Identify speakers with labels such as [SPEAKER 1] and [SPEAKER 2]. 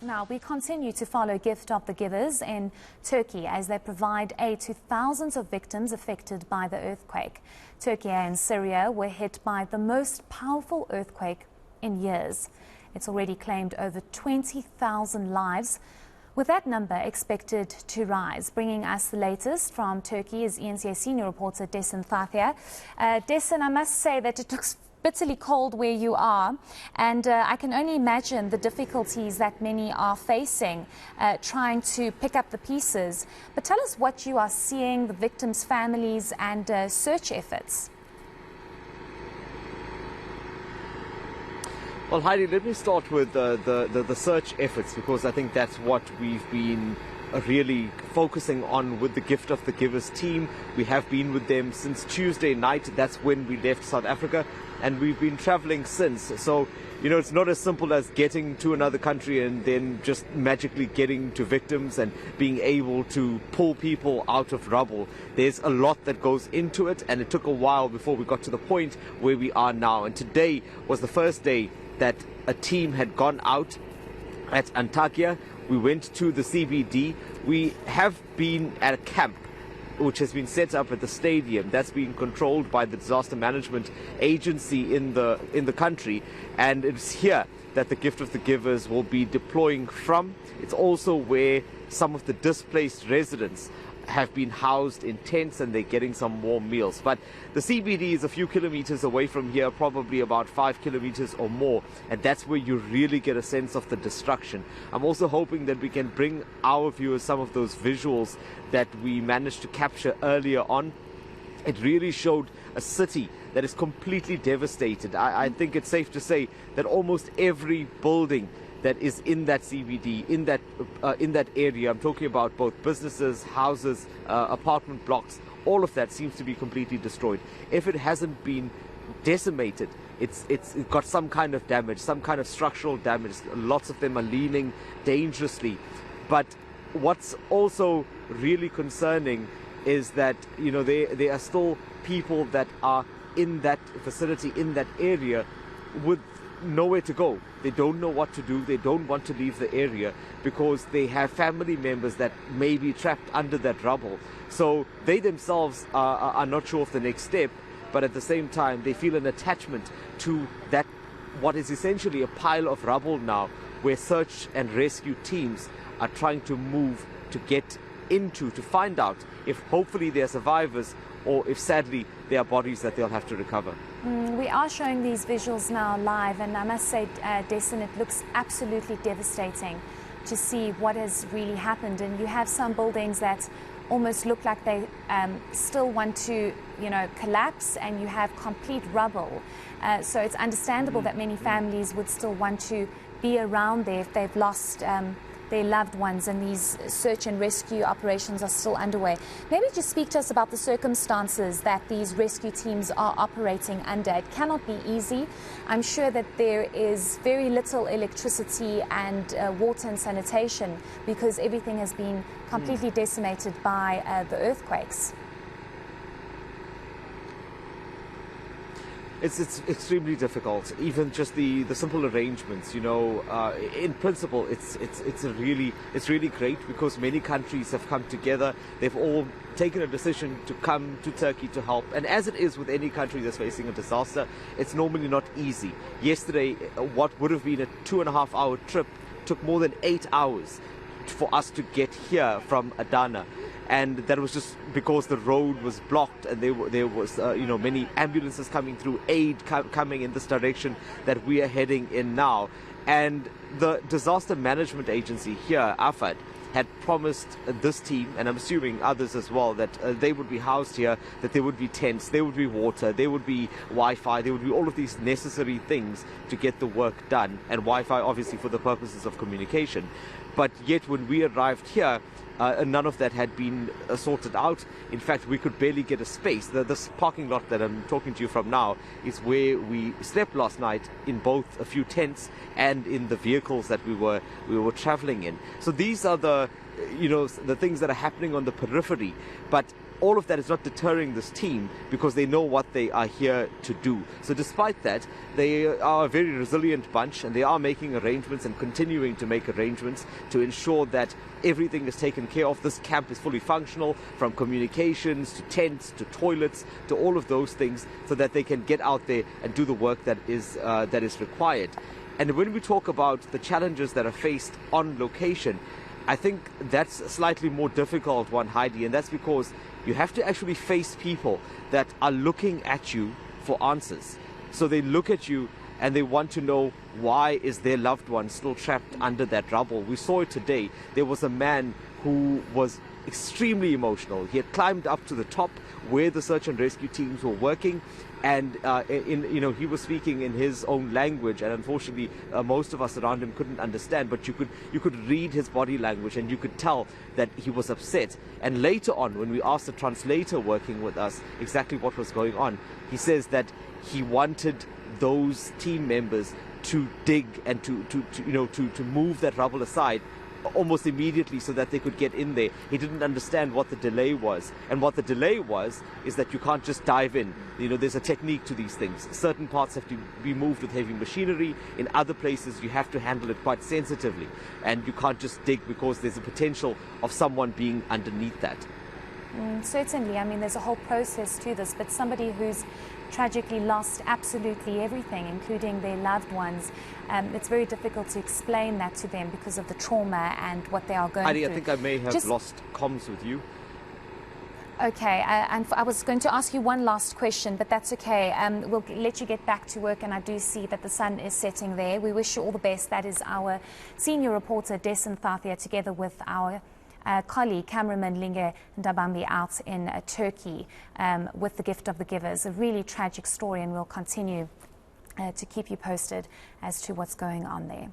[SPEAKER 1] Now, we continue to follow Gift of the Givers in Turkey as they provide aid to thousands of victims affected by the earthquake. Turkiye and Syria were hit by the most powerful earthquake in years. It's already claimed over 20,000 lives, with that number expected to rise. Bringing us the latest from Turkey is eNCA senior reporter Dasen Thathiah. Dasen, I must say that it looks bitterly cold where you are, and I can only imagine the difficulties that many are facing trying to pick up the pieces. But tell us what you are seeing, the victims' families and search efforts.
[SPEAKER 2] Well, Heidi, let me start with the search efforts, because I think that's what we've been really focusing on with the Gift of the Givers team. We have been with them since Tuesday night. That's when we left South Africa, and we've been traveling since. So, you know, it's not as simple as getting to another country and then just magically getting to victims and being able to pull people out of rubble. There's a lot that goes into it, and it took a while before we got to the point where we are now. And today was the first day that a team had gone out at Antakya. We went to the CBD. We have been at a camp which has been set up at the stadium. That's being controlled by the disaster management agency in the country, and it's here that the Gift of the Givers will be deploying from. It's also where some of the displaced residents have been housed in tents, and they're getting some warm meals. But the CBD is a few kilometers away from here, probably about 5 kilometers or more, and that's where you really get a sense of the destruction. I'm also hoping that we can bring our viewers some of those visuals that we managed to capture earlier on. It really showed a city that is completely devastated. I think it's safe to say that almost every building that is in that CBD, in that area, I'm talking about both businesses, houses, apartment blocks, all of that seems to be completely destroyed. If it hasn't been decimated, it's got some kind of damage, some kind of structural damage. Lots of them are leaning dangerously. But what's also really concerning is that, you know, there are still people that are in that vicinity, in that area, with nowhere to go. They don't know what to do. They don't want to leave the area because they have family members that may be trapped under that rubble. So they themselves are not sure of the next step, but at the same time they feel an attachment to that, what is essentially a pile of rubble now, where search and rescue teams are trying to move to get into, to find out if hopefully they are survivors, or if sadly they are bodies that they'll have to recover.
[SPEAKER 1] We are showing these visuals now live, and I must say, Dasen, it looks absolutely devastating to see what has really happened. And you have some buildings that almost look like they still want to, you know, collapse, and you have complete rubble. So it's understandable that many families would still want to be around there if they've lost their loved ones, and these search and rescue operations are still underway. Maybe just speak to us about the circumstances that these rescue teams are operating under. It cannot be easy. I'm sure that there is very little electricity and water and sanitation, because everything has been completely decimated by the earthquakes.
[SPEAKER 2] It's extremely difficult. Even just the simple arrangements, you know, in principle, it's really great, because many countries have come together. They've all taken a decision to come to Turkey to help. And as it is with any country that's facing a disaster, it's normally not easy. Yesterday, what would have been a 2.5-hour trip took more than 8 hours for us to get here from Adana. And that was just because the road was blocked, and there was you know, many ambulances coming through, aid coming in this direction that we are heading in now. And the disaster management agency here, AFAD, had promised this team, and I'm assuming others as well, that they would be housed here, that there would be tents, there would be water, there would be Wi-Fi, there would be all of these necessary things to get the work done, and Wi-Fi obviously for the purposes of communication. But yet when we arrived here, none of that had been sorted out. In fact, we could barely get a space. This parking lot that I'm talking to you from now is where we slept last night, in both a few tents and in the vehicles that we were traveling in. So these are the, you know, the things that are happening on the periphery. But all of that is not deterring this team because they know what they are here to do. So despite that, they are a very resilient bunch, and they are making arrangements and continuing to make arrangements to ensure that everything is taken care of. This camp is fully functional, from communications to tents to toilets to all of those things, so that they can get out there and do the work that is required. And when we talk about the challenges that are faced on location, I think that's a slightly more difficult one, Heidi, and that's because you have to actually face people that are looking at you for answers. So they look at you and they want to know, why is their loved one still trapped under that rubble? We saw it today. There was a man who was extremely emotional. He had climbed up to the top where the search and rescue teams were working, and he was speaking in his own language, and unfortunately most of us around him couldn't understand, but you could read his body language, and you could tell that he was upset. And later on, when we asked the translator working with us exactly what was going on, he says that he wanted those team members to dig and to move that rubble aside almost immediately so that they could get in there. He didn't understand what the delay was, and what the delay was is that you can't just dive in. There's a technique to these things. Certain parts have to be moved with heavy machinery. In other places you have to handle it quite sensitively, and you can't just dig because there's a potential of someone being underneath that.
[SPEAKER 1] Certainly, I mean, there's a whole process to this, but somebody who's tragically lost absolutely everything, including their loved ones, it's very difficult to explain that to them because of the trauma and what they are going
[SPEAKER 2] Heidi,
[SPEAKER 1] through.
[SPEAKER 2] I think I may have lost comms with you.
[SPEAKER 1] Okay, and I was going to ask you one last question, but that's okay. We'll let you get back to work, and I do see that the sun is setting there. We wish you all the best. That is our senior reporter, Dasen Thathiah, together with our colleague, cameraman Linge Ndabambi, out in Turkey with the gift of the givers. A really tragic story, and we'll continue to keep you posted as to what's going on there.